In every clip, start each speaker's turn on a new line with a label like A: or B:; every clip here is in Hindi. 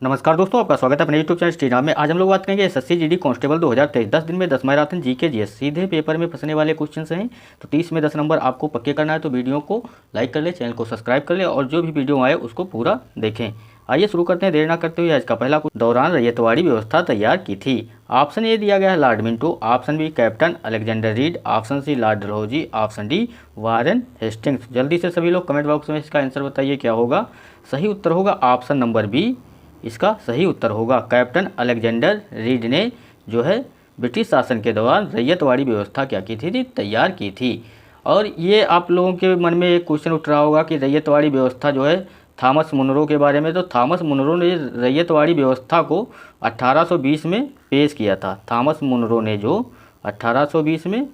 A: नमस्कार दोस्तों, आपका स्वागत है अपने यूट्यूब चैनल स्टीना में। आज हम लोग बात करेंगे एसएससी जीडी कांस्टेबल 2023 10 दिन में 10 मैराथन जीके जीएस सीधे पेपर में फंसने वाले क्वेश्चंस हैं। तो 30 में 10 नंबर आपको पक्के करना है। तो वीडियो को लाइक कर ले, चैनल को सब्सक्राइब कर ले और जो भी वीडियो आए उसको पूरा देखें। आइए शुरू करते हैं देर ना करते हुए। आज का पहला क्वेश्चन, दौरान रैयतवाड़ी व्यवस्था तैयार की थी। ऑप्शन ए दिया गया है Lord Minto, option B Captain Alexander Read, option C Lord Dalhousie, option D Warren Hastings. जल्दी से सभी लोग कमेंट बॉक्स में इसका आंसर बताइए क्या होगा। सही उत्तर होगा ऑप्शन नंबर बी, इसका सही उत्तर होगा कैप्टन अलेक्जेंडर रीड ने जो है ब्रिटिश शासन के दौरान रैयतवाड़ी व्यवस्था क्या की थी, तैयार की थी। और ये आप लोगों के मन में एक क्वेश्चन उठ रहा होगा कि रैयतवाड़ी व्यवस्था जो है थॉमस मुनरो के बारे में। तो थॉमस मुनरो ने रैयतवाड़ी व्यवस्था को 1820 में पेश किया था। थॉमस मुनरो ने जो 1820 में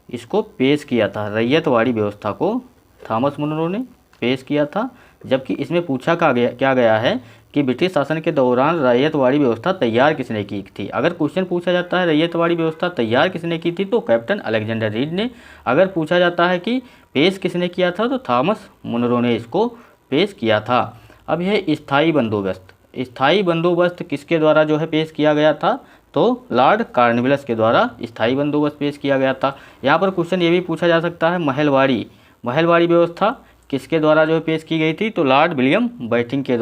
A: इसको पेश किया था, रैयतवाड़ी व्यवस्था को थॉमस मुनरो ने पेश किया था। जबकि इसमें पूछा क्या गया है कि ब्रिटिश शासन के दौरान रैयतवाड़ी व्यवस्था तैयार किसने की थी। अगर क्वेश्चन पूछा जाता है रैयतवाड़ी व्यवस्था तैयार किसने की थी तो कैप्टन अलेक्जेंडर रीड ने। अगर पूछा जाता है कि पेश किसने किया था तो थॉमस मुनरो ने इसको पेश किया था। अब यह स्थायी बंदोबस्त किसके द्वारा जो है पेश किया गया था, तो लॉर्ड कॉर्नवालिस के द्वारा स्थायी बंदोबस्त पेश किया गया था। यहाँ पर क्वेश्चन ये भी पूछा जा सकता है महलवाड़ी व्यवस्था किसके द्वारा जो है पेश की गई थी, तो लॉर्ड विलियम बेंटिंक के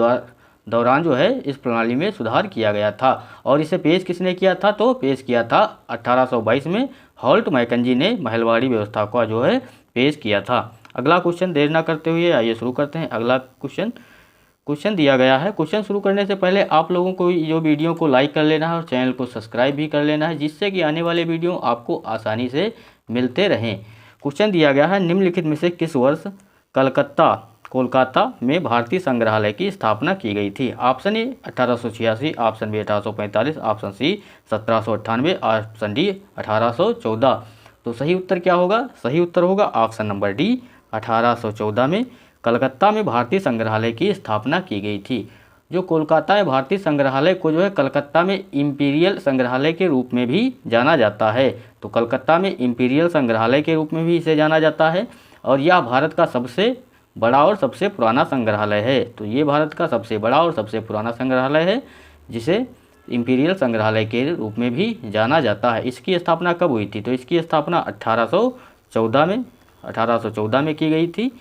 A: दौरान जो है इस प्रणाली में सुधार किया गया था। और इसे पेश किसने किया था, तो पेश किया था 1822 में हॉल्ट मैकेंजी ने महलवाड़ी व्यवस्था का जो है पेश किया था। अगला क्वेश्चन देर ना करते हुए आइए शुरू करते हैं। अगला क्वेश्चन दिया गया है। क्वेश्चन शुरू करने से पहले आप लोगों को जो वीडियो को लाइक कर लेना है और चैनल को सब्सक्राइब भी कर लेना है, जिससे कि आने वाले वीडियो आपको आसानी से मिलते रहें। क्वेश्चन दिया गया है, निम्नलिखित में से किस वर्ष कोलकाता में भारतीय संग्रहालय की स्थापना की गई थी। Option A 1886, option B 1845, option C 1798, option D 1814। तो सही उत्तर क्या होगा, सही उत्तर होगा ऑप्शन नंबर डी 1814 में कलकत्ता में भारतीय संग्रहालय की स्थापना की गई थी। जो कोलकाता में भारतीय संग्रहालय को जो है कलकत्ता में इंपीरियल संग्रहालय के रूप में भी जाना जाता है। तो कलकत्ता में इंपीरियल संग्रहालय के रूप में भी इसे जाना जाता है। और यह भारत का सबसे बड़ा और सबसे पुराना संग्रहालय है। तो ये भारत का सबसे बड़ा और सबसे पुराना संग्रहालय है, जिसे इंपीरियल संग्रहालय के रूप में भी जाना जाता है। इसकी स्थापना कब हुई थी, तो इसकी स्थापना 1814 में की गई थी।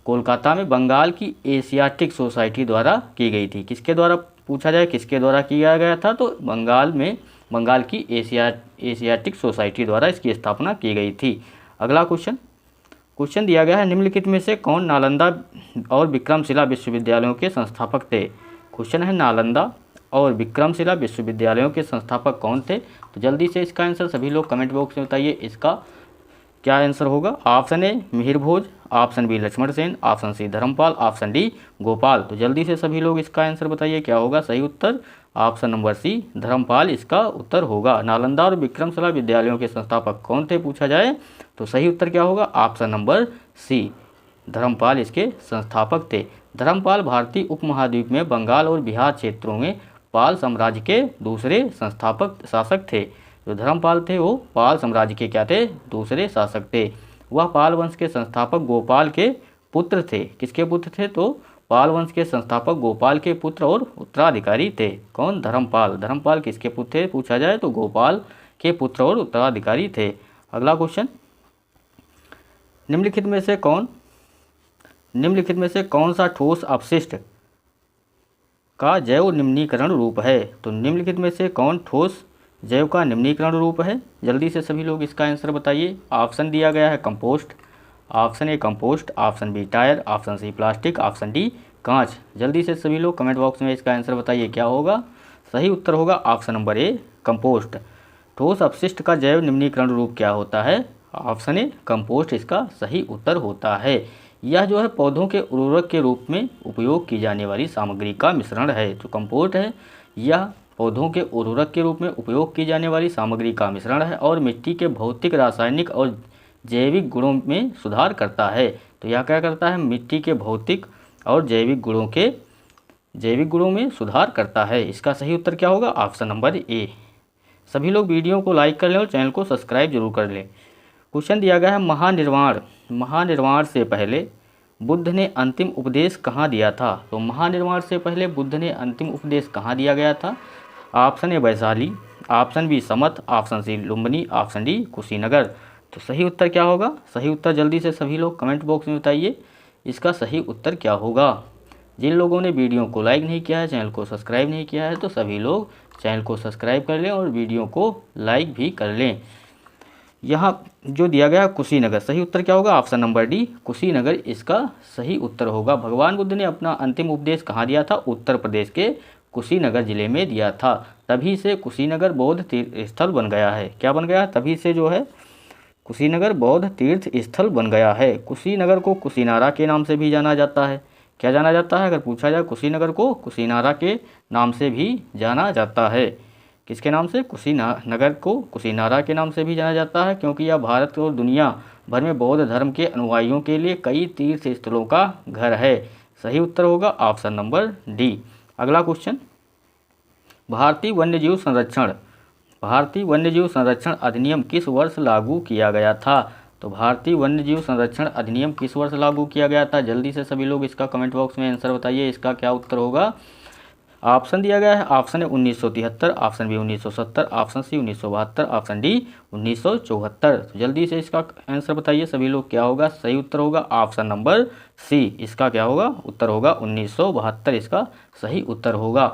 A: कोलकाता में बंगाल की एशियाटिक सोसाइटी द्वारा की गई थी। किसके द्वारा पूछा जाए, किसके द्वारा किया गया था, तो बंगाल की एशियाटिक सोसाइटी द्वारा इसकी स्थापना की गई थी। अगला क्वेश्चन दिया गया है, निम्नलिखित में से कौन नालंदा और विक्रमशिला विश्वविद्यालयों के संस्थापक थे। क्वेश्चन है नालंदा और विक्रमशिला विश्वविद्यालयों के संस्थापक कौन थे। तो जल्दी से इसका आंसर सभी लोग कमेंट बॉक्स में बताइए, इसका क्या आंसर होगा। Option A Mihir Bhoj, option B Lakshman Sen, option C Dharmapal, option D Gopal. तो जल्दी से सभी लोग इसका आंसर बताइए क्या होगा। सही उत्तर ऑप्शन नंबर सी धर्मपाल इसका उत्तर होगा। नालंदा और विक्रमशिला विद्यालयों के संस्थापक कौन थे पूछा जाए तो सही उत्तर क्या होगा, ऑप्शन नंबर सी धर्मपाल इसके संस्थापक थे। धर्मपाल भारतीय उपमहाद्वीप में बंगाल और बिहार क्षेत्रों में पाल साम्राज्य के दूसरे शासक थे। जो धर्मपाल थे वो पाल साम्राज्य के क्या थे, दूसरे शासक थे। वह पाल वंश के संस्थापक गोपाल के पुत्र थे। किसके पुत्र थे, तो पाल वंश के संस्थापक गोपाल के पुत्र और उत्तराधिकारी थे। कौन, धर्मपाल किसके पुत्र थे पूछा जाए तो गोपाल के पुत्र और उत्तराधिकारी थे। अगला क्वेश्चन, निम्नलिखित में से कौन सा ठोस अपशिष्ट का जैव निम्नीकरण रूप है। तो निम्नलिखित में से कौन ठोस जैव का निम्नीकरण रूप है। जल्दी से सभी लोग इसका आंसर बताइए। ऑप्शन दिया गया है compost, option A compost, option B tyre, option C plastic, option D कांच। जल्दी से सभी लोग कमेंट बॉक्स में इसका आंसर बताइए क्या होगा। सही उत्तर होगा ऑप्शन नंबर ए कंपोस्ट। ठोस अपशिष्ट का जैव निम्नीकरण रूप क्या होता है, ऑप्शन ए कंपोस्ट इसका सही उत्तर होता है। यह जो है पौधों के उर्वरक के रूप में उपयोग की जाने वाली सामग्री का मिश्रण है। जो कंपोस्ट है यह पौधों के उर्वरक के रूप में उपयोग की जाने वाली सामग्री का मिश्रण है और मिट्टी के भौतिक, रासायनिक और जैविक गुणों में सुधार करता है। तो यह क्या करता है, मिट्टी के भौतिक और जैविक गुणों में सुधार करता है। इसका सही उत्तर क्या होगा, ऑप्शन नंबर ए। सभी लोग वीडियो को लाइक कर लें और चैनल को सब्सक्राइब जरूर कर लें। क्वेश्चन दिया गया है, महानिर्वाण से पहले बुद्ध ने अंतिम उपदेश कहाँ दिया था? तो महानिर्वाण से पहले बुद्ध ने अंतिम उपदेश कहाँ दिया गया था? Option A Vaishali, option B समत, option C Lumbini, option D Kushinagar. तो सही उत्तर क्या होगा? सही उत्तर जल्दी से सभी लोग कमेंट बॉक्स में बताइए, इसका सही उत्तर क्या होगा। जिन लोगों ने वीडियो को लाइक नहीं किया है, चैनल को सब्सक्राइब नहीं किया है, तो सभी लोग चैनल को सब्सक्राइब कर लें और वीडियो को लाइक भी कर लें। यहाँ जो दिया गया कुशीनगर, सही उत्तर क्या होगा? ऑप्शन नंबर डी कुशीनगर इसका सही उत्तर होगा। भगवान बुद्ध ने अपना अंतिम उपदेश कहाँ दिया था? उत्तर प्रदेश के कुशीनगर जिले में दिया था। तभी से कुशीनगर बौद्ध तीर्थ स्थल बन गया है। क्या बन गया? तभी से जो है कुशीनगर बौद्ध तीर्थ स्थल बन गया है। कुशीनगर को कुशीनारा के नाम से भी जाना जाता है। क्या जाना जाता है? अगर पूछा जाए, कुशीनगर को कुशीनारा के नाम से भी जाना जाता है। किसके नाम से? कुशीनगर को कुशीनारा के नाम से भी जाना जाता है, क्योंकि यह भारत और दुनिया भर में बौद्ध धर्म के अनुयायियों के लिए कई तीर्थ स्थलों का घर है। सही उत्तर होगा ऑप्शन नंबर डी। अगला क्वेश्चन, भारतीय वन्यजीव संरक्षण अधिनियम किस वर्ष लागू किया गया था? तो भारतीय वन्यजीव संरक्षण अधिनियम किस वर्ष लागू किया गया था? जल्दी से सभी लोग इसका कमेंट बॉक्स में आंसर बताइए, इसका क्या उत्तर होगा। ऑप्शन दिया गया है, ऑप्शन है 1973, option B 1970, option C 1972, option D 1974। तो जल्दी से इसका आंसर बताइए सभी लोग, क्या होगा? सही उत्तर होगा ऑप्शन नंबर सी। इसका क्या होगा? उत्तर होगा 1972, इसका सही उत्तर होगा।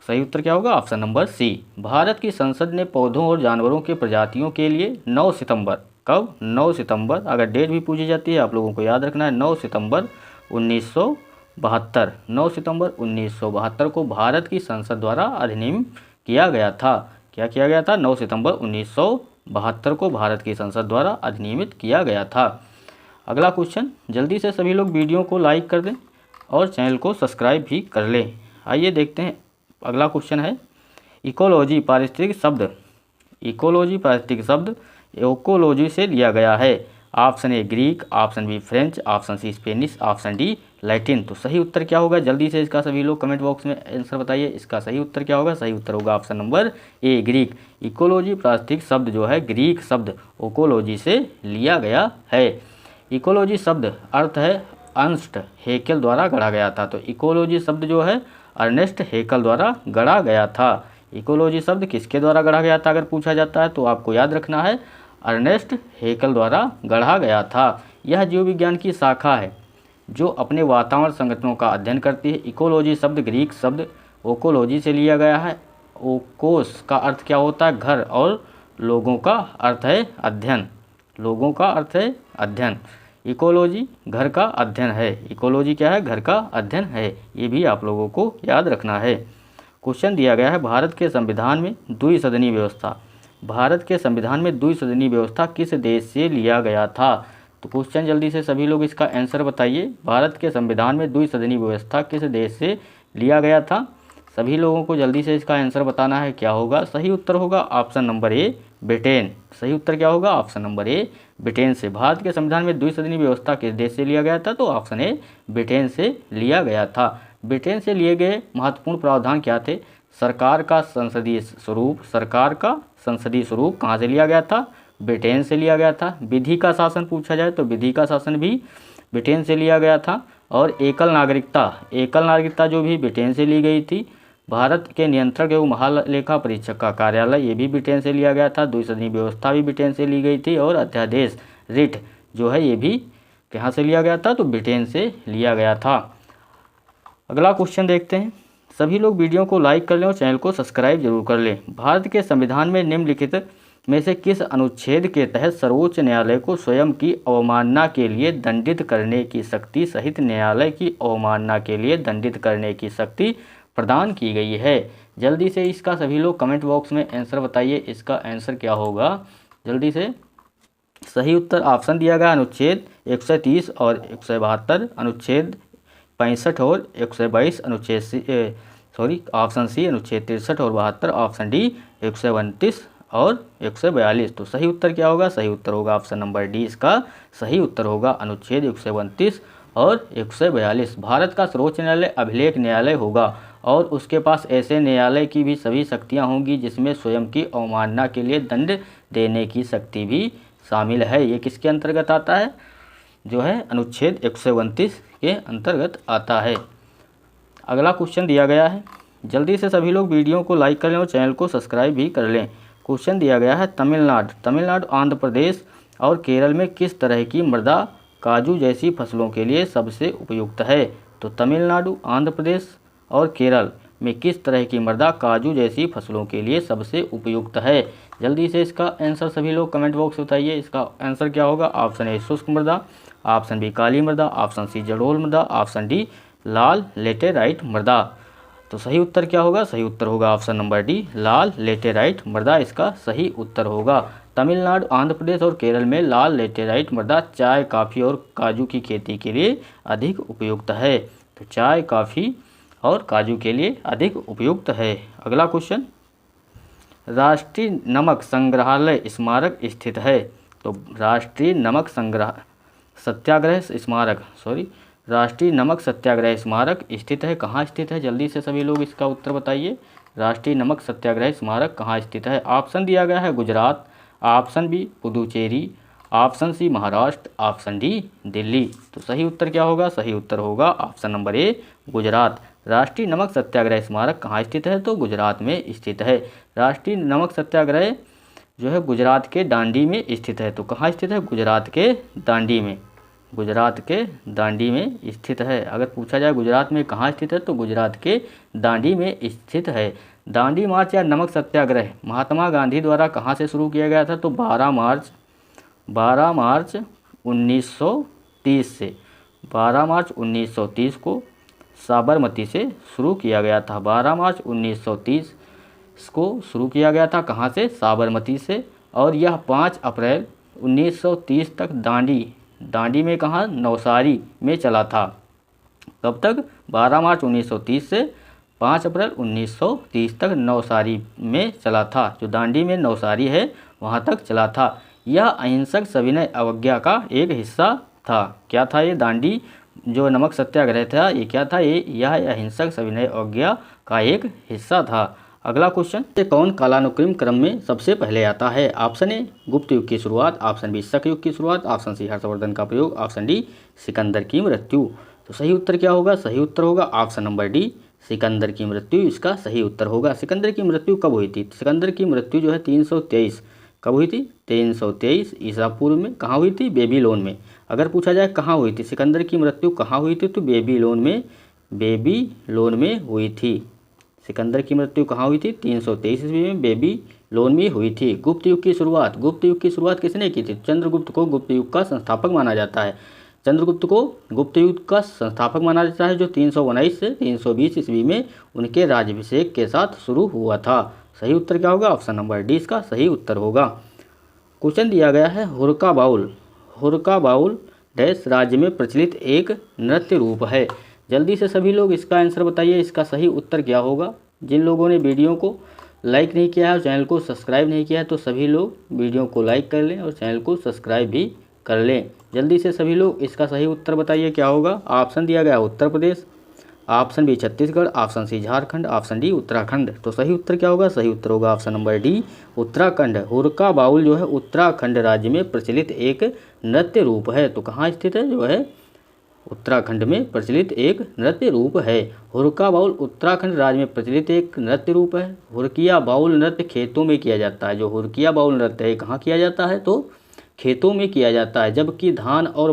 A: सही उत्तर क्या होगा? Option number C. भारत की संसद ने पौधों और जानवरों के प्रजातियों के लिए 9 सितंबर, कब? 9 सितंबर, अगर डेट भी पूछी जाती है आप लोगों को याद रखना है, 9 सितंबर 1972। 9 सितंबर 1972 को भारत की संसद द्वारा अधिनियम किया गया था। क्या किया गया था? 9 सितंबर 1972 को भारत की संसद द्वारा अधिनियमित किया गया था। अगला क्वेश्चन, जल्दी से सभी लोग वीडियो को लाइक कर दें और चैनल को सब्सक्राइब भी कर लें। आइए देखते हैं, अगला क्वेश्चन है इकोलॉजी पारिस्थितिक शब्द। इकोलॉजी पारिस्थितिक शब्द इकोलॉजी से लिया गया है। Option A Greek, option B French, option C Spanish, option D Latin. तो सही उत्तर क्या होगा? जल्दी से इसका सभी लोग कमेंट बॉक्स में आंसर बताइए, इसका सही उत्तर क्या होगा? सही उत्तर होगा option number A Greek. Ecology पारिस्थितिक शब्द जो है ग्रीक शब्द इकोलॉजी से लिया गया है। इकोलॉजी शब्द अर्थ है अर्नेस्ट हेकेल द्वारा गढ़ा गया था। तो इकोलॉजी शब्द जो है अर्नेस्ट हेकेल द्वारा गढ़ा गया था। इकोलॉजी शब्द किसके द्वारा गढ़ा गया था अगर पूछा जाता है तो आपको याद रखना है, अर्नेस्ट हेकेल द्वारा गढ़ा गया था। यह जीव विज्ञान की शाखा है जो अपने वातावरण संगठनों का अध्ययन करती है। इकोलॉजी शब्द ग्रीक शब्द ओकोलॉजी से लिया गया है। ओकोस का अर्थ क्या होता है? घर, और लोगों का अर्थ है अध्ययन। लोगों का अर्थ है अध्ययन। इकोलॉजी घर का अध्ययन है। इकोलॉजी क्या है? घर का अध्ययन है। ये भी आप लोगों को याद रखना है। क्वेश्चन दिया गया है, भारत के संविधान में द्विसदनीय व्यवस्था, भारत के संविधान में द्विसदनीय व्यवस्था किस देश से लिया गया था? तो क्वेश्चन जल्दी से सभी लोग इसका आंसर बताइए। भारत के संविधान में द्विसदनीय व्यवस्था किस देश से लिया गया था? सभी लोगों को जल्दी से इसका आंसर बताना है, क्या होगा? सही उत्तर होगा ऑप्शन नंबर ए ब्रिटेन। सही उत्तर क्या होगा? ऑप्शन नंबर ए ब्रिटेन से। भारत के संविधान में द्विसदनीय व्यवस्था किस देश से लिया गया था? तो ऑप्शन ए ब्रिटेन से लिया गया था। ब्रिटेन से लिए गए महत्वपूर्ण प्रावधान क्या थे? सरकार का संसदीय स्वरूप, सरकार का संसदीय स्वरूप कहाँ से लिया गया था? ब्रिटेन से लिया गया था। विधि का शासन पूछा जाए तो विधि का शासन भी ब्रिटेन से लिया गया था। और एकल नागरिकता जो भी ब्रिटेन से ली गई थी। भारत के नियंत्रक एवं महालेखा परीक्षक का कार्यालय ये भी ब्रिटेन से लिया गया था। द्विसदनीय व्यवस्था भी ब्रिटेन से ली गई थी। और अध्यादेश रिट जो है ये भी कहाँ से लिया गया था? तो ब्रिटेन से लिया गया था। अगला क्वेश्चन देखते हैं, सभी लोग वीडियो को लाइक कर लें और चैनल को सब्सक्राइब जरूर कर लें। भारत के संविधान में निम्नलिखित में से किस अनुच्छेद के तहत सर्वोच्च न्यायालय को स्वयं की अवमानना के लिए दंडित करने की शक्ति सहित न्यायालय की अवमानना के लिए दंडित करने की शक्ति प्रदान की गई है? जल्दी से इसका सभी लोग कमेंट बॉक्स में आंसर बताइए, इसका आंसर क्या होगा? जल्दी से सही उत्तर ऑप्शन दिया गया अनुच्छेद 130 और 172, अनुच्छेद 65 और 122, अनुच्छेद ऑप्शन सी अनुच्छेद 63 और 72, ऑप्शन डी 129 और 142। तो सही उत्तर क्या होगा? सही उत्तर होगा ऑप्शन नंबर डी, इसका सही उत्तर होगा अनुच्छेद 129 और 142। भारत का सर्वोच्च न्यायालय अभिलेख न्यायालय होगा और उसके पास ऐसे न्यायालय की भी सभी शक्तियां होंगी जिसमें स्वयं की अवमानना के लिए दंड देने की शक्ति भी शामिल है। ये किसके अंतर्गत आता है? जो है अनुच्छेद 129 के अंतर्गत आता है। अगला क्वेश्चन दिया गया है, जल्दी से सभी लोग वीडियो को लाइक कर लें और चैनल को सब्सक्राइब भी कर लें। क्वेश्चन दिया गया है, तमिलनाडु, आंध्र प्रदेश और केरल में किस तरह की मृदा काजू जैसी फसलों के लिए सबसे उपयुक्त है? तो तमिलनाडु, आंध्र प्रदेश और केरल में किस तरह की मृदा काजू जैसी फसलों के लिए सबसे उपयुक्त है? जल्दी से इसका आंसर सभी लोग कमेंट बॉक्स में बताइए। इसका आंसर क्या होगा? ऑप्शन ए शुष्क मृदा, ऑप्शन बी काली मृदा, ऑप्शन सी जलोढ़ मृदा, ऑप्शन डी लाल लेटेराइट मृदा। तो सही उत्तर क्या होगा? सही उत्तर होगा ऑप्शन नंबर डी, लाल लेटेराइट मृदा इसका सही उत्तर होगा। तमिलनाडु, आंध्र प्रदेश और केरल में लाल लेटेराइट मृदा चाय, कॉफ़ी और काजू की खेती के लिए अधिक उपयुक्त है। तो चाय, कॉफ़ी और काजू के लिए अधिक उपयुक्त है। अगला क्वेश्चन, राष्ट्रीय नमक संग्रहालय स्मारक स्थित है। तो राष्ट्रीय नमक सत्याग्रह स्मारक स्थित है, कहाँ स्थित है? जल्दी से सभी लोग इसका उत्तर बताइए। राष्ट्रीय नमक सत्याग्रह स्मारक कहाँ स्थित है? ऑप्शन दिया गया है Gujarat, option B Puducherry, option C Maharashtra, option D Delhi. तो सही उत्तर क्या होगा? सही उत्तर होगा ऑप्शन नंबर ए, गुजरात। राष्ट्रीय नमक सत्याग्रह स्मारक कहाँ स्थित है? तो गुजरात में स्थित है। राष्ट्रीय नमक सत्याग्रह जो है गुजरात के दांडी में स्थित है। तो कहाँ स्थित है? गुजरात के दांडी में, गुजरात के दांडी में स्थित है। अगर पूछा जाए गुजरात में कहाँ स्थित है तो गुजरात के दांडी में स्थित है। दांडी मार्च या नमक सत्याग्रह महात्मा गांधी द्वारा कहाँ से शुरू किया गया था? तो 12 मार्च 1930 से, 12 मार्च 1930 को साबरमती से शुरू किया गया था। 12 मार्च 1930 को शुरू किया गया था, कहाँ से? साबरमती से। और यह 5 अप्रैल 1930 तक दांडी में, कहाँ? नवसारी में चला था। कब तक? 12 मार्च 1930 से 5 अप्रैल 1930 तक नवसारी में चला था। जो दांडी में नवसारी है वहाँ तक चला था। यह अहिंसक सविनय अवज्ञा का एक हिस्सा था। क्या था ये? दांडी जो नमक सत्याग्रह था ये क्या था? यह अहिंसक सविनय अवज्ञा का एक हिस्सा था। अगला क्वेश्चन, कौन कालानुक्रम क्रम में सबसे पहले आता है? ऑप्शन ए गुप्त युग की शुरुआत, ऑप्शन बी शक युग की शुरुआत, ऑप्शन सी हर्षवर्धन का प्रयोग, ऑप्शन डी सिकंदर की मृत्यु। तो सही उत्तर क्या होगा? सही उत्तर होगा ऑप्शन नंबर डी, सिकंदर की मृत्यु इसका सही उत्तर होगा। सिकंदर की मृत्यु कब हुई थी? सिकंदर की मृत्यु जो है 323, कब हुई थी? 323 ईसा पूर्व में। कहाँ हुई थी? बेबीलोन में। अगर पूछा जाए कहाँ हुई थी सिकंदर की मृत्यु, कहाँ हुई थी? तो बेबीलोन में हुई थी। सिकंदर की मृत्यु कहाँ हुई थी? 323 ईस्वी में बेबीलोन में हुई थी। गुप्त युग की शुरुआत किसने की थी? चंद्रगुप्त को गुप्त युग का संस्थापक माना जाता है। चंद्रगुप्त को गुप्त युग का संस्थापक माना जाता है, जो 319 से 320 ईस्वी में उनके राज्याभिषेक के साथ शुरू हुआ था। सही उत्तर क्या होगा? ऑप्शन नंबर डी इसका सही उत्तर होगा। क्वेश्चन दिया गया है, हुरका बाउल डैश राज्य में प्रचलित एक नृत्य रूप है। जल्दी से सभी लोग इसका आंसर बताइए। इसका सही उत्तर क्या होगा? जिन लोगों ने वीडियो को लाइक नहीं किया है और चैनल को सब्सक्राइब नहीं किया है तो सभी लोग वीडियो को लाइक कर लें और चैनल को सब्सक्राइब भी कर लें। जल्दी से सभी लोग इसका सही उत्तर बताइए क्या होगा? ऑप्शन दिया गया Uttar Pradesh, option B Chhattisgarh, option C Jharkhand, option D Uttarakhand. तो सही उत्तर क्या होगा? सही उत्तर होगा option number D, Uttarakhand. Hurka Baul जो है उत्तराखंड राज्य में प्रचलित एक नृत्य रूप है। तो कहाँ स्थित है? जो है उत्तराखंड में प्रचलित एक नृत्य रूप है। हुरका बाउल उत्तराखंड राज्य में प्रचलित एक नृत्य रूप है। हुरकिया बाउल नृत्य खेतों में किया जाता है। जो हुरकिया बाउल नृत्य है कहाँ किया जाता है? तो खेतों में किया जाता है। जबकि धान और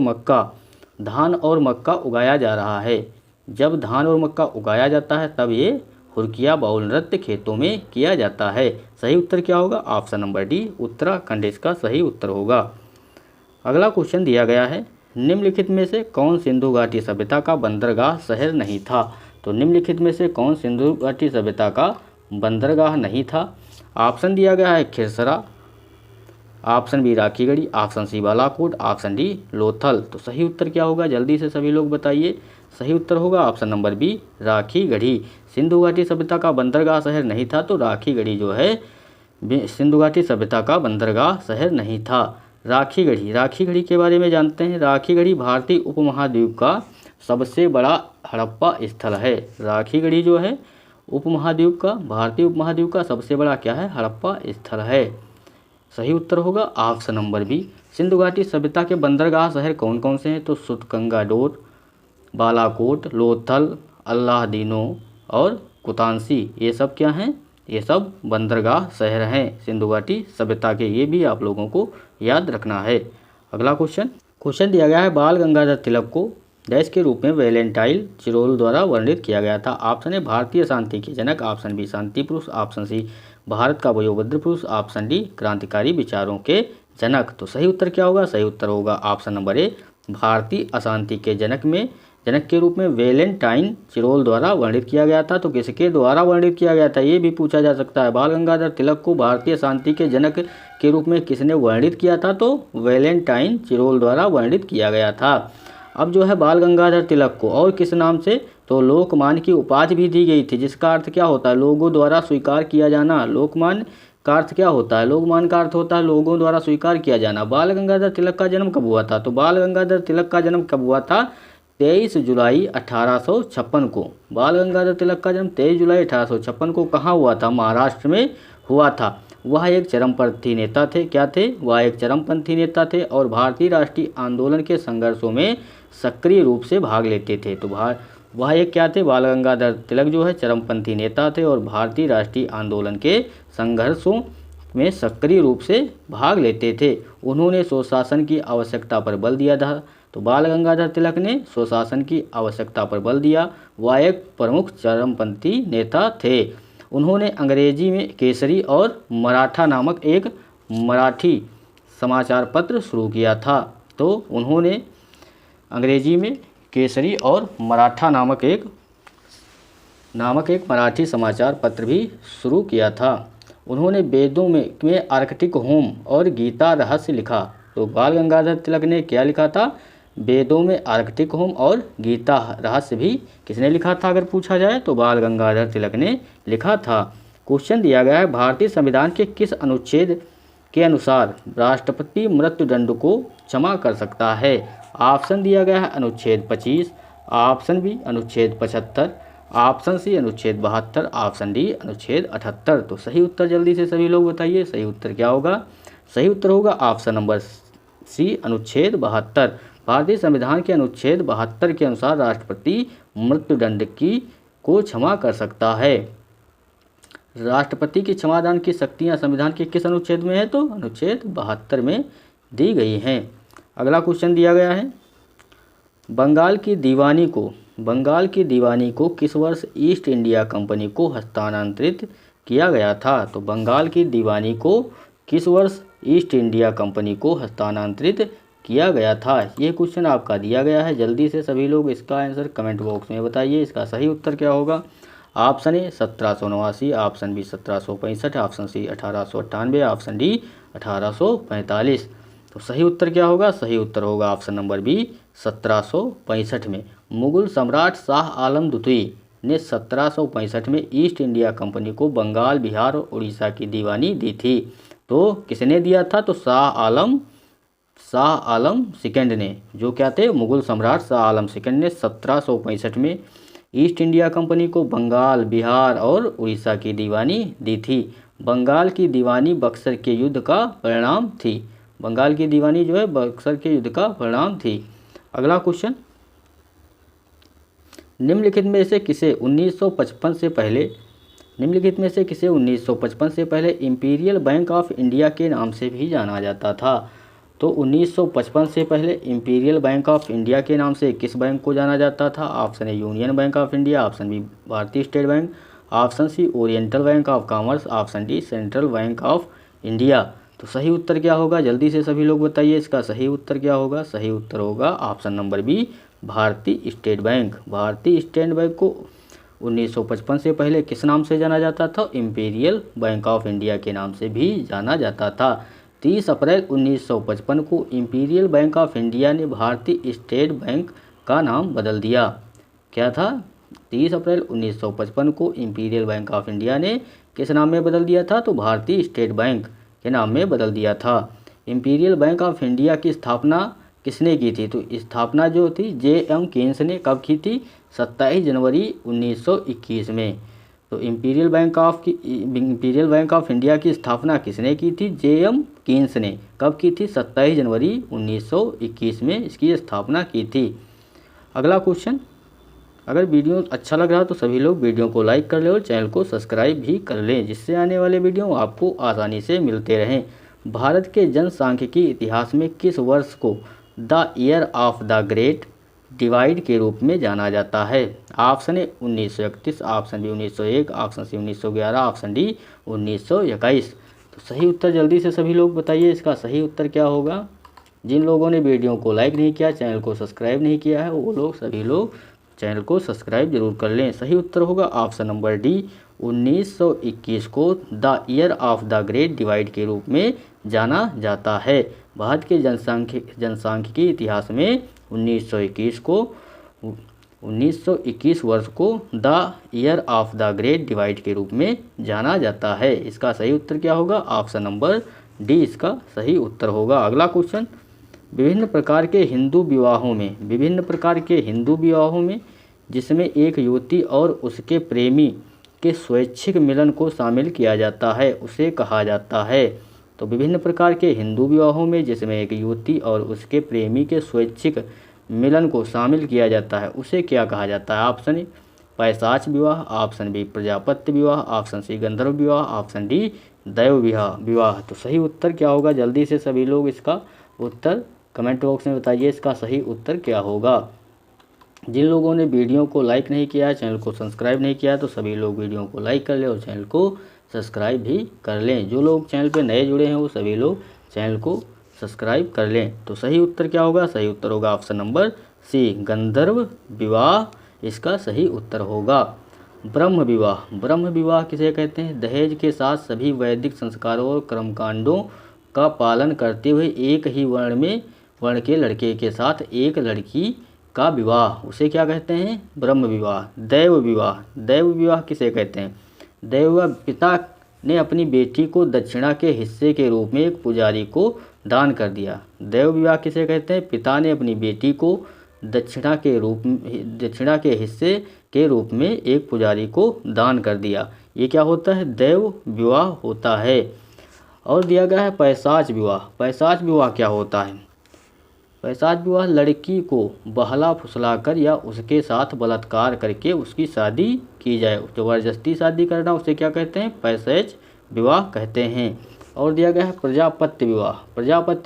A: मक्का उगाया जा रहा है, जब धान और मक्का उगाया जाता है तब ये हुरकिया बाउल नृत्य खेतों में किया जाता है। सही उत्तर क्या होगा? ऑप्शन नंबर डी, उत्तराखंड इसका सही उत्तर होगा। अगला क्वेश्चन दिया गया है, निम्नलिखित में से कौन सिंधु घाटी सभ्यता का बंदरगाह शहर नहीं था? तो निम्नलिखित में से कौन सिंधु घाटी सभ्यता का बंदरगाह नहीं था? ऑप्शन दिया गया है Khirsara, option B Rakhigarhi, option C Balakot, option D Lothal. तो सही उत्तर क्या होगा? जल्दी से सभी लोग बताइए। सही उत्तर होगा option number B, Rakhigarhi. Sindhu घाटी सभ्यता का बंदरगाह शहर नहीं था तो राखीगढ़ी जो है सिंधु घाटी सभ्यता का बंदरगाह शहर नहीं था। राखीगढ़ी के बारे में जानते हैं। राखीगढ़ी भारतीय उपमहाद्वीप का सबसे बड़ा हड़प्पा स्थल है। राखीगढ़ी जो है भारतीय उपमहाद्वीप का सबसे बड़ा क्या है? हड़प्पा स्थल है। सही उत्तर होगा ऑप्शन नंबर बी, सिंधु घाटी सभ्यता के बंदरगाह शहर कौन कौन से हैं? तो सुटकंगाडोर, बालाकोट, लोथल, अल्लाहदीनो और कुतानसी, ये सब क्या हैं? ये सब बंदरगाह शहर हैं सिंधु घाटी सभ्यता के। ये भी आप लोगों को याद रखना है। अगला क्वेश्चन दिया गया है, बाल गंगाधर तिलक को डैश के रूप में वैलेंटाइन चिरोल द्वारा वर्णित किया गया था। ऑप्शन ए भारतीय शांति के जनक, ऑप्शन बी शांति पुरुष, ऑप्शन सी भारत का वयोवृद्ध पुरुष, ऑप्शन डी क्रांतिकारी विचारों के जनक। तो सही उत्तर क्या होगा? सही उत्तर होगा ऑप्शन नंबर ए, भारतीय अशांति के जनक के रूप में वैलेंटाइन चिरोल द्वारा वर्णित किया गया था। तो किसके द्वारा वर्णित किया गया था, ये भी पूछा जा सकता है। बाल गंगाधर तिलक को भारतीय शांति के जनक के रूप में किसने वर्णित किया था? तो वैलेंटाइन चिरोल द्वारा वर्णित किया गया था। अब जो है बाल गंगाधर तिलक को और किस नाम से? तो लोकमान्य की उपाधि भी दी गई थी, जिसका अर्थ क्या होता है? लोगों द्वारा स्वीकार किया जाना। लोकमान्य का अर्थ क्या होता है? लोकमान्य का अर्थ होता है लोगों द्वारा स्वीकार किया जाना। बाल गंगाधर तिलक का जन्म कब हुआ था? तो बाल गंगाधर तिलक का जन्म कब हुआ था? 23 जुलाई 1856 को। बाल गंगाधर तिलक का जन्म 23 जुलाई 1856 को कहाँ हुआ था? महाराष्ट्र में हुआ था। वह एक चरमपंथी नेता थे। क्या थे? वह एक चरमपंथी नेता थे और भारतीय राष्ट्रीय आंदोलन के संघर्षों में सक्रिय रूप से भाग लेते थे। तो वह एक क्या थे? बाल गंगाधर तिलक जो है चरमपंथी नेता थे और भारतीय राष्ट्रीय आंदोलन के संघर्षों में सक्रिय रूप से भाग लेते थे। उन्होंने स्वशासन की आवश्यकता पर बल दिया था। तो बाल गंगाधर तिलक ने स्वशासन की आवश्यकता पर बल दिया। वह एक प्रमुख चरमपंथी नेता थे। उन्होंने अंग्रेजी में केसरी और मराठा नामक एक मराठी समाचार पत्र शुरू किया था। तो उन्होंने अंग्रेजी में केसरी और मराठा नामक एक मराठी समाचार पत्र भी शुरू किया था। उन्होंने वेदों में आर्कटिक होम और गीता रहस्य लिखा। तो बाल गंगाधर तिलक ने क्या लिखा था? वेदों में आर्कटिक होम और गीता रहस्य भी किसने लिखा था अगर पूछा जाए? तो बाल गंगाधर तिलक ने लिखा था। क्वेश्चन दिया गया है, भारतीय संविधान के किस अनुच्छेद के अनुसार राष्ट्रपति मृत्युदंड को क्षमा कर सकता है? ऑप्शन दिया गया है अनुच्छेद 25, ऑप्शन बी अनुच्छेद 75, ऑप्शन सी अनुच्छेद 72, ऑप्शन डी अनुच्छेद 78। तो सही उत्तर जल्दी से सभी लोग बताइए, सही उत्तर क्या होगा? सही उत्तर होगा ऑप्शन नंबर सी अनुच्छेद 72। भारतीय संविधान के अनुच्छेद 72 के अनुसार राष्ट्रपति मृत्युदंड को क्षमा कर सकता है। राष्ट्रपति की क्षमादान की शक्तियां संविधान के किस अनुच्छेद में है? तो अनुच्छेद 72 में दी गई हैं। अगला क्वेश्चन दिया गया है, बंगाल की दीवानी को किस वर्ष ईस्ट इंडिया कंपनी को हस्तांतरित किया गया था? तो बंगाल की दीवानी को किस वर्ष ईस्ट इंडिया कंपनी को हस्तांतरित किया गया था? ये क्वेश्चन आपका दिया गया है। जल्दी से सभी लोग इसका आंसर कमेंट बॉक्स में बताइए। इसका सही उत्तर क्या होगा? Option A 1789, option B 1765, option C 1898, option D 1845। तो सही उत्तर क्या होगा? सही उत्तर होगा ऑप्शन नंबर बी 1765 में। मुगल सम्राट शाह आलम द्वितीय ने 1765 में ईस्ट इंडिया कंपनी को बंगाल, बिहार और उड़ीसा की दीवानी दी थी। तो किसने दिया था? तो शाह आलम सेकंड ने, जो क्या थे? मुगल सम्राट शाह आलम सेकंड ने 1765 में ईस्ट इंडिया कंपनी को बंगाल, बिहार और उड़ीसा की दीवानी दी थी। बंगाल की दीवानी बक्सर के युद्ध का परिणाम थी। बंगाल की दीवानी जो है बक्सर के युद्ध का परिणाम थी। अगला क्वेश्चन, निम्नलिखित में से किसे 1955 से पहले इंपीरियल बैंक ऑफ इंडिया के नाम से भी जाना जाता था? तो 1955 से पहले इंपीरियल बैंक ऑफ इंडिया के नाम से किस बैंक को जाना जाता था? Option A union bank of India, option B Bharatiya state bank, option C oriental bank of commerce, option D central bank of India. तो सही उत्तर क्या होगा? जल्दी से सभी लोग बताइए, इसका सही उत्तर क्या होगा? सही उत्तर होगा option number B Bharatiya state bank. भारतीय स्टेट बैंक को 1955 से पहले किस नाम से जाना जाता था? इंपीरियल बैंक ऑफ इंडिया के नाम से भी जाना जाता था। 30 अप्रैल 1955 को इंपीरियल बैंक ऑफ इंडिया ने भारतीय स्टेट बैंक का नाम बदल दिया। क्या था? 30 अप्रैल 1955 को इंपीरियल बैंक ऑफ इंडिया ने किस नाम में बदल दिया था? तो भारतीय स्टेट बैंक के नाम में बदल दिया था। इंपीरियल बैंक ऑफ इंडिया की स्थापना किसने की थी? तो स्थापना जो थी J.M. केन्स ने कब की थी? 27 जनवरी 1921 में। तो इम्पीरियल बैंक ऑफ इंडिया की स्थापना किसने की थी? J.M. कीन्स ने। कब की थी? 27 जनवरी 1921 में इसकी स्थापना की थी। अगला क्वेश्चन, अगर वीडियो अच्छा लग रहा है तो सभी लोग वीडियो को लाइक कर लें और चैनल को सब्सक्राइब भी कर लें, जिससे आने वाले वीडियो आपको आसानी से मिलते रहें। भारत के जनसांख्यिकी इतिहास में किस वर्ष को the year of the great divide के रूप में जाना जाता है? Option A 1931, option B 1901, option C 1911, option D 1921। तो सही उत्तर जल्दी से सभी लोग बताइए, इसका सही उत्तर क्या होगा? जिन लोगों ने वीडियो को लाइक नहीं किया, चैनल को सब्सक्राइब नहीं किया है, वो लोग सभी लोग चैनल को सब्सक्राइब जरूर कर लें। सही उत्तर होगा ऑप्शन नंबर डी 1921 को the year of the great divide के रूप में जाना जाता है। भारत के जनसांख्यिकी इतिहास में 1921 वर्ष को the year of the great divide के रूप में जाना जाता है। इसका सही उत्तर क्या होगा? ऑप्शन नंबर डी इसका सही उत्तर होगा। अगला क्वेश्चन, विभिन्न प्रकार के हिंदू विवाहों में जिसमें एक युवती और उसके प्रेमी के स्वैच्छिक मिलन को शामिल किया जाता है, उसे कहा जाता है। तो विभिन्न प्रकार के हिंदू विवाहों में जिसमें एक युवती और उसके प्रेमी के स्वैच्छिक मिलन को शामिल किया जाता है, उसे क्या कहा जाता है? ऑप्शन ए पैशाच विवाह, ऑप्शन बी प्रजापत्य विवाह, ऑप्शन सी गंधर्व विवाह, ऑप्शन डी दैव विवाह। तो सही उत्तर क्या होगा? जल्दी से सभी लोग इसका उत्तर कमेंट बॉक्स में बताइए, इसका सही उत्तर क्या होगा? जिन लोगों ने वीडियो को लाइक नहीं किया है, चैनल को सब्सक्राइब नहीं किया है, तो सभी लोग वीडियो को लाइक कर लें और चैनल को सब्सक्राइब भी कर लें। जो लोग चैनल पे नए जुड़े हैं वो सभी लोग चैनल को सब्सक्राइब कर लें। तो सही उत्तर क्या होगा? सही उत्तर होगा ऑप्शन नंबर सी गंधर्व विवाह, इसका सही उत्तर होगा। ब्रह्म विवाह किसे कहते हैं? दहेज के साथ सभी वैदिक संस्कारों और कर्मकांडों का पालन करते हुए एक ही वर्ण के लड़के के साथ एक लड़की का विवाह, उसे क्या कहते हैं? ब्रह्म विवाह। दैव विवाह किसे कहते हैं? दैव विवाह, पिता ने अपनी बेटी को दक्षिणा के हिस्से के रूप में एक पुजारी को दान कर दिया। दैव विवाह किसे कहते हैं? पिता ने अपनी बेटी को दक्षिणा के हिस्से के रूप में एक पुजारी को दान कर दिया। ये क्या होता है? दैव विवाह होता है। और दिया गया है पैशाच विवाह क्या होता है? पैशाच विवाह लड़की को बहला फुसलाकर या उसके साथ बलात्कार करके उसकी शादी की जाए, जबरदस्ती शादी करना, उसे क्या कहते हैं? पैशाच विवाह कहते हैं। और दिया गया है प्रजापत्य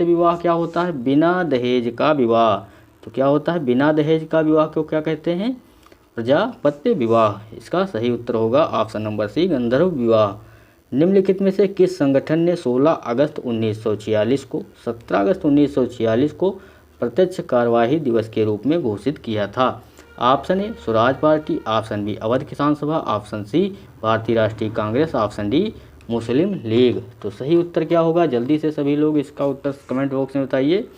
A: विवाह क्या होता है? बिना दहेज का विवाह। तो क्या होता है? बिना दहेज का विवाह को क्या कहते हैं? प्रजापत्य विवाह। इसका सही उत्तर होगा ऑप्शन नंबर सी गंधर्व विवाह। निम्नलिखित में से किस संगठन ने 16 अगस्त 1946 को 17 अगस्त 1946 को प्रत्यक्ष कार्यवाही दिवस के रूप में घोषित किया था? Option A Swaraj Party, option B Awadh Kisan Sabha, option C Bharatiya Rashtriya Congress, option D Muslim League. तो सही उत्तर क्या होगा? जल्दी से सभी लोग इसका उत्तर कमेंट बॉक्स में बताइए।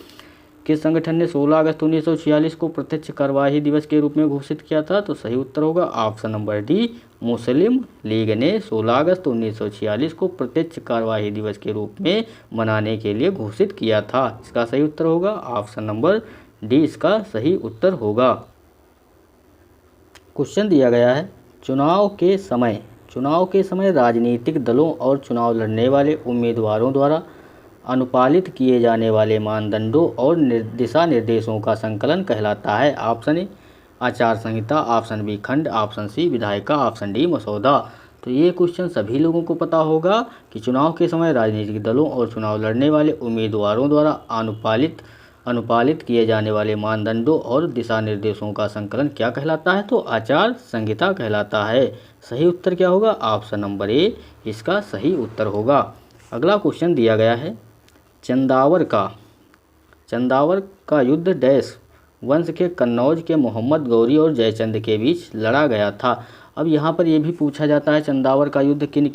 A: किस संगठन ने 16 अगस्त 1946 को प्रत्यक्ष कार्यवाही दिवस के रूप में घोषित किया था? तो सही उत्तर होगा option number D Muslim league ने 16 अगस्त 1946 को प्रत्यक्ष कार्यवाही दिवस के रूप में मनाने के लिए घोषित किया था। इसका सही उत्तर होगा ऑप्शन नंबर डी, इसका सही उत्तर होगा। क्वेश्चन दिया गया है, चुनाव के समय राजनीतिक दलों और चुनाव लड़ने वाले उम्मीदवारों द्वारा अनुपालित किए जाने वाले मानदंडों और दिशा निर्देशों का संकलन कहलाता है? ऑप्शन ए आचार संहिता, ऑप्शन बी खंड, ऑप्शन सी विधायिका, ऑप्शन डी मसौदा। तो ये क्वेश्चन सभी लोगों को पता होगा कि चुनाव के समय राजनीतिक दलों और चुनाव लड़ने वाले उम्मीदवारों द्वारा अनुपालित किए जाने वाले मानदंडों और दिशा निर्देशों का संकलन क्या कहलाता है? तो आचार संहिता कहलाता है। सही उत्तर क्या होगा? ऑप्शन नंबर ए इसका सही उत्तर होगा। अगला क्वेश्चन दिया गया है, चंदावर का युद्ध डैश वंश के कन्नौज के मोहम्मद गौरी और जयचंद के बीच लड़ा गया था। अब यहाँ पर यह भी पूछा जाता है चंदावर का युद्ध किन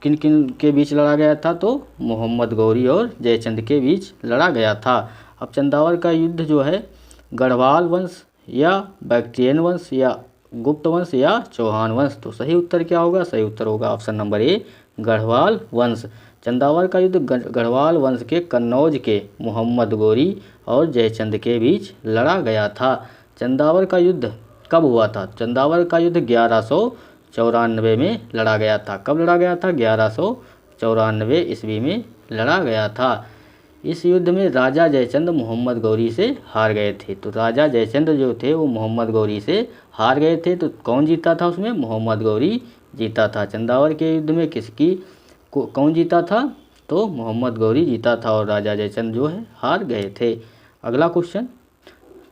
A: किन के बीच लड़ा गया था? तो मोहम्मद गौरी और जयचंद के बीच लड़ा गया था। अब चंदावर का युद्ध जो है गढ़वाल वंश या बैक्ट्रियन वंश या गुप्त वंश या चौहान वंश। तो सही उत्तर क्या होगा? सही उत्तर होगा ऑप्शन नंबर ए गढ़वाल वंश। चंदावर का युद्ध गढ़वाल वंश के कन्नौज के मोहम्मद गौरी और जयचंद के बीच लड़ा गया था। चंदावर का युद्ध कब हुआ था? चंदावर का युद्ध 1194 में लड़ा गया था। कब लड़ा गया था? 1194 ईस्वी में लड़ा गया था। इस युद्ध में राजा जयचंद मोहम्मद गौरी से हार गए थे। तो राजा जयचंद जो थे वो मोहम्मद गौरी से हार गए थे। तो कौन जीता था उसमें? मोहम्मद गौरी जीता था। चंदावर के युद्ध में कौन जीता था? तो मोहम्मद गौरी जीता था और राजा जयचंद जो है हार गए थे। अगला क्वेश्चन,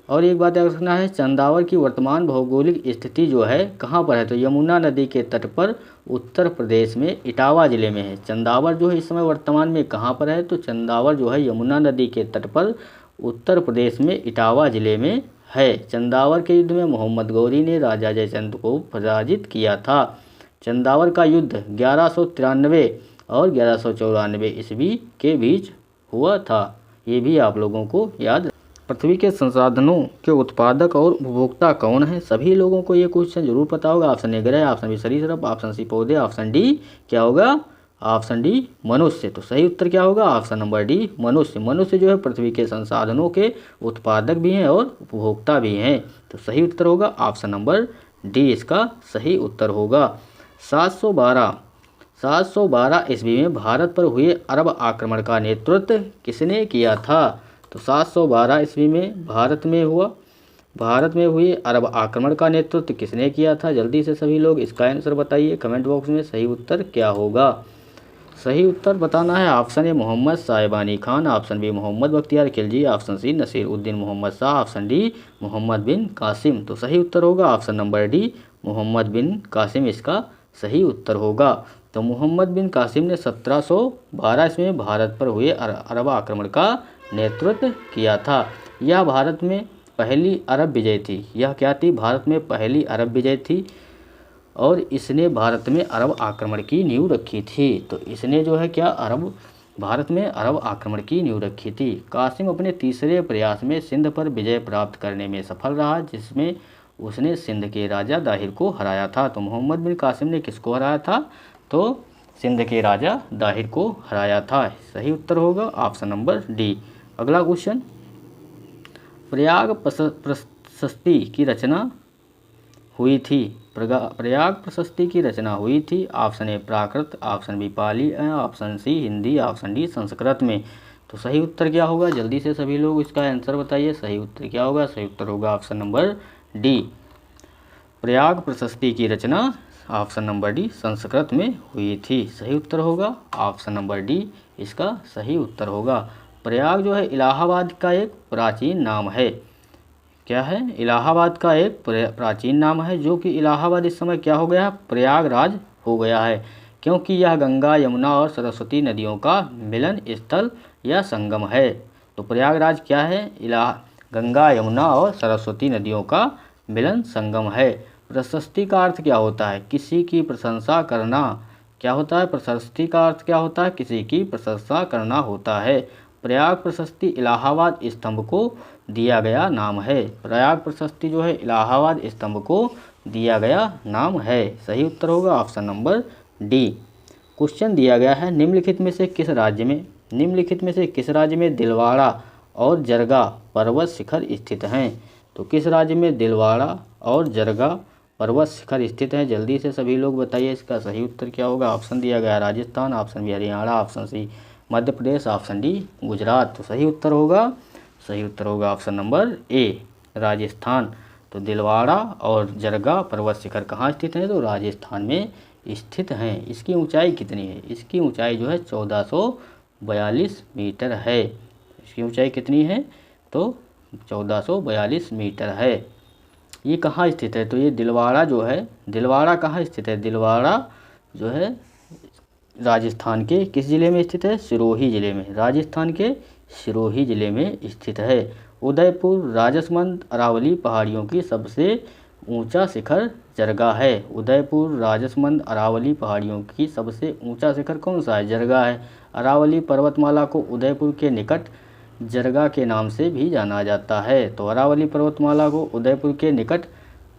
A: और एक बात याद रखना है, चंदावर की वर्तमान भौगोलिक स्थिति जो है कहाँ पर है? तो यमुना नदी के तट पर उत्तर प्रदेश में इटावा जिले में है। चंदावर जो है इस समय वर्तमान में कहाँ पर है? तो चंदावर जो है यमुना नदी के तट पर उत्तर प्रदेश में इटावा जिले में है। चंदावर के युद्ध में मोहम्मद गौरी ने राजा जयचंद को पराजित किया था। चंदावर का युद्ध 1193 और 1194 ईस्वी के बीच हुआ था। ये भी आप लोगों को याद। पृथ्वी के संसाधनों के उत्पादक और उपभोक्ता कौन है? सभी लोगों को ये क्वेश्चन जरूर पता होगा। ऑप्शन ए ग्रह, ऑप्शन बी सरीसृप, ऑप्शन सी पौधे, ऑप्शन डी क्या होगा? ऑप्शन डी मनुष्य। तो सही उत्तर क्या होगा? ऑप्शन नंबर डी मनुष्य। मनुष्य जो है पृथ्वी के संसाधनों के उत्पादक भी हैं और उपभोक्ता भी हैं। तो सही उत्तर होगा ऑप्शन नंबर डी, इसका सही उत्तर होगा। 712 ईस्वी में भारत पर हुए अरब आक्रमण का नेतृत्व किसने किया था? तो 712 ईस्वी में भारत में हुए अरब आक्रमण का नेतृत्व किसने किया था? जल्दी से सभी लोग इसका आंसर बताइए कमेंट बॉक्स में। सही उत्तर क्या होगा? सही उत्तर बताना है। Option A Mohammad Sahibani Khan, option B Mohammad Bakhtiyar Khilji, option C Nasir Uddin Mohammad Shah, option D Mohammad bin Qasim. तो सही उत्तर होगा option number D Mohammad bin Qasim, इसका सही उत्तर होगा। तो मोहम्मद बिन कासिम ने 1712 ईस्वी में भारत पर हुए अरब आक्रमण का नेतृत्व किया था। यह भारत में पहली अरब विजय थी। यह क्या थी? भारत में पहली अरब विजय थी और इसने भारत में अरब आक्रमण की नींव रखी थी। तो इसने जो है क्या भारत में अरब आक्रमण की नींव रखी थी। कासिम अपने तीसरे प्रयास में सिंध पर विजय प्राप्त करने में सफल रहा, जिसमें उसने सिंध के राजा दाहिर को हराया था। तो मोहम्मद बिन कासिम ने किसको हराया था? तो सिंध के राजा दाहिर को हराया था। सही उत्तर होगा ऑप्शन नंबर डी। अगला क्वेश्चन, प्रयाग प्रशस्ति की रचना हुई थी। प्रयाग प्रशस्ति की रचना हुई थी। Option A Prakrit, option B Pali, option C Hindi, option D Sanskrit में। तो सही उत्तर क्या होगा? जल्दी से सभी लोग इसका आंसर बताइए। सही उत्तर क्या होगा? सही उत्तर होगा ऑप्शन नंबर डी, प्रयाग प्रशस्ति की रचना ऑप्शन नंबर डी संस्कृत में हुई थी। सही उत्तर होगा ऑप्शन नंबर डी, इसका सही उत्तर होगा। प्रयाग जो है इलाहाबाद का एक प्राचीन नाम है। क्या है? इलाहाबाद का एक प्राचीन नाम है, जो कि इलाहाबाद इस समय क्या हो गया? प्रयागराज हो गया है, क्योंकि यह गंगा, यमुना और सरस्वती नदियों का मिलन स्थल या संगम है। तो प्रयागराज क्या है? गंगा, यमुना और सरस्वती नदियों का मिलन संगम है। प्रशस्ति का अर्थ क्या होता है? किसी की प्रशंसा करना। क्या होता है? प्रशस्ति का अर्थ क्या होता है? किसी की प्रशंसा करना होता है। प्रयाग प्रशस्ति इलाहाबाद स्तंभ को दिया गया नाम है। प्रयाग प्रशस्ति जो है इलाहाबाद स्तंभ को दिया गया नाम है। सही उत्तर होगा ऑप्शन नंबर डी। क्वेश्चन दिया गया है, निम्नलिखित में से किस राज्य में दिलवाड़ा और जरगा पर्वत शिखर स्थित हैं? तो किस राज्य में दिलवाड़ा और जरगा पर्वत शिखर स्थित हैं? जल्दी से सभी लोग बताइए इसका सही उत्तर क्या होगा। ऑप्शन दिया गया Rajasthan, option B Haryana, option C Madhya Pradesh, option D Gujarat. तो सही उत्तर होगा ऑप्शन नंबर ए राजस्थान। तो दिलवाड़ा और जरगा पर्वत शिखर कहाँ स्थित हैं? तो राजस्थान में स्थित हैं। इसकी ऊंचाई कितनी है? इसकी ऊंचाई जो है 1442 मीटर है। इसकी ऊंचाई कितनी है? तो 1442 मीटर है। ये कहाँ स्थित है? तो ये दिलवाड़ा जो है, दिलवाड़ा कहाँ स्थित है? दिलवाड़ा जो है राजस्थान के किस जिले में स्थित है? सिरोही जिले में। राजस्थान के सिरोही जिले में स्थित है। उदयपुर राजसमंद अरावली पहाड़ियों की सबसे ऊंचा शिखर जरगा है। उदयपुर राजसमंद अरावली पहाड़ियों की सबसे ऊंचा शिखर कौन सा है? जरगा है। अरावली पर्वतमाला को उदयपुर के निकट जरगा के नाम से भी जाना जाता है। तो अरावली पर्वतमाला को उदयपुर के निकट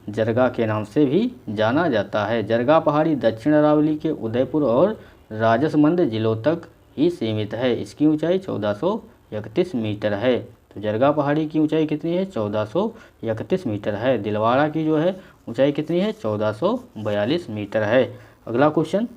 A: जरगा के नाम से भी जाना जाता है। जरगा पहाड़ी दक्षिण अरावली के उदयपुर और राजसमंद जिलों तक ही सीमित है। इसकी ऊंचाई 1431 मीटर है। तो जरगा पहाड़ी की ऊंचाई कितनी है? 1431 मीटर है। दिलवाड़ा की जो है ऊंचाई कितनी है? 1442 मीटर है। अगला क्वेश्चन,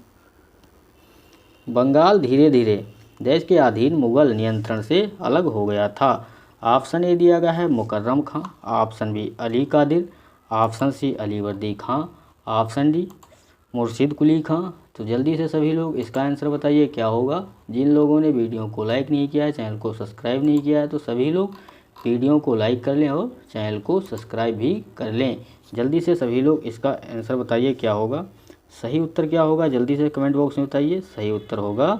A: बंगाल धीरे धीरे देश के अधीन मुगल नियंत्रण से अलग हो गया था। ऑप्शन ए दिया गया है Mukarram Khan, option B Ali Qadir, option C Ali Vardi Khan, option D मुर्शिद कुली खां। तो जल्दी से सभी लोग इसका आंसर बताइए क्या होगा। जिन लोगों ने वीडियो को लाइक नहीं किया है, चैनल को सब्सक्राइब नहीं किया है, तो सभी लोग वीडियो को लाइक कर लें और चैनल को सब्सक्राइब भी कर लें। जल्दी से सभी लोग इसका आंसर बताइए क्या होगा। सही उत्तर क्या होगा, जल्दी से कमेंट बॉक्स में बताइए। सही उत्तर होगा,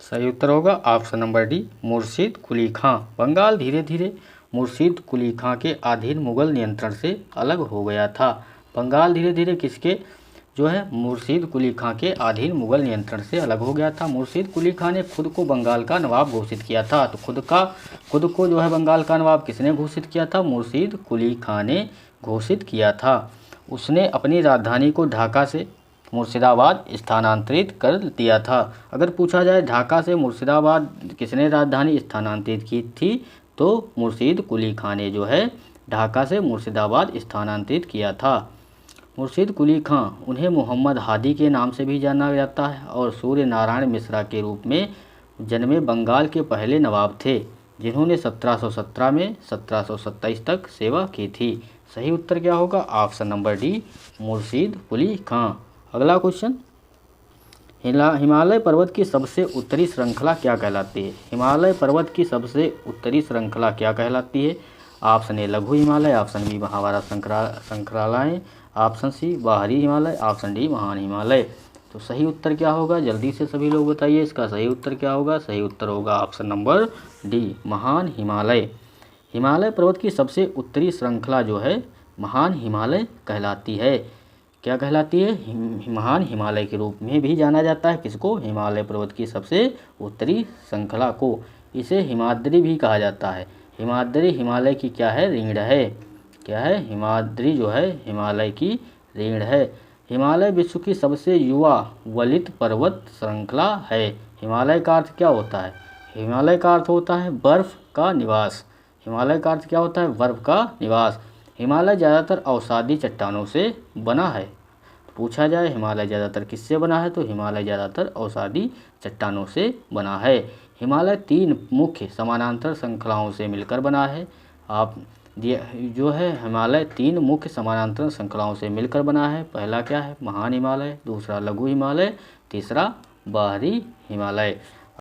A: सही उत्तर होगा ऑप्शन नंबर डी मुर्शिद कुली खां। बंगाल धीरे धीरे मुर्शिद कुली खां के अधीन मुगल नियंत्रण से अलग हो गया था। बंगाल धीरे धीरे किसके जो है? मुर्शिद कुली खां के अधीन मुगल नियंत्रण से अलग हो गया था। मुर्शिद कुली खां ने खुद को बंगाल का नवाब घोषित किया था। तो खुद को जो है बंगाल का नवाब किसने घोषित किया था? मुर्शिद कुली खां ने घोषित किया था। उसने अपनी राजधानी को ढाका से मुर्शिदाबाद स्थानांतरित कर दिया था। अगर पूछा जाए ढाका से मुर्शिदाबाद किसने राजधानी स्थानांतरित की थी, तो मुर्शिद कुली खां ने जो है ढाका से मुर्शिदाबाद स्थानांतरित किया था। मुर्शिद कुली खां, उन्हें मोहम्मद हादी के नाम से भी जाना जाता है और सूर्य नारायण मिश्रा के रूप में जन्मे बंगाल के पहले नवाब थे, जिन्होंने 1717 में 1727 तक सेवा की थी। सही उत्तर क्या होगा? ऑप्शन नंबर डी मुर्शिद कुली खां। अगला क्वेश्चन, हिमालय पर्वत की सबसे उत्तरी श्रृंखला क्या कहलाती है? हिमालय पर्वत की सबसे उत्तरी श्रृंखला क्या कहलाती है? ऑप्शन ए लघु हिमालय, ऑप्शन बी महाभारत श्रृंखलाएँ, ऑप्शन सी बाहरी हिमालय, ऑप्शन डी महान हिमालय। तो सही उत्तर क्या होगा, जल्दी से सभी लोग बताइए इसका सही उत्तर क्या होगा। सही उत्तर होगा ऑप्शन नंबर डी महान हिमालय। हिमालय पर्वत की सबसे उत्तरी श्रृंखला जो है महान हिमालय कहलाती है। क्या कहलाती है? महान हिमालय के रूप में भी जाना जाता है। किसको? हिमालय पर्वत की सबसे उत्तरी श्रृंखला को। इसे हिमाद्री भी कहा जाता है। हिमाद्री हिमालय की क्या है? रीढ़ है। क्या है? हिमाद्री जो है हिमालय की रीढ़ है। हिमालय विश्व की सबसे युवा वलित पर्वत श्रृंखला है। हिमालय का अर्थ क्या होता है? हिमालय का अर्थ होता है बर्फ का निवास। हिमालय का अर्थ क्या होता है? बर्फ का निवास। हिमालय ज़्यादातर अवसादी चट्टानों से बना है। पूछा जाए हिमालय ज़्यादातर किससे बना है, तो हिमालय ज़्यादातर अवसादी चट्टानों से बना है। हिमालय 3 मुख्य समानांतर श्रृंखलाओं से मिलकर बना है। आप जो है हिमालय 3 मुख्य समानांतर श्रृंखलाओं से मिलकर बना है। पहला क्या है? महान हिमालय, दूसरा लघु हिमालय, तीसरा बाहरी हिमालय।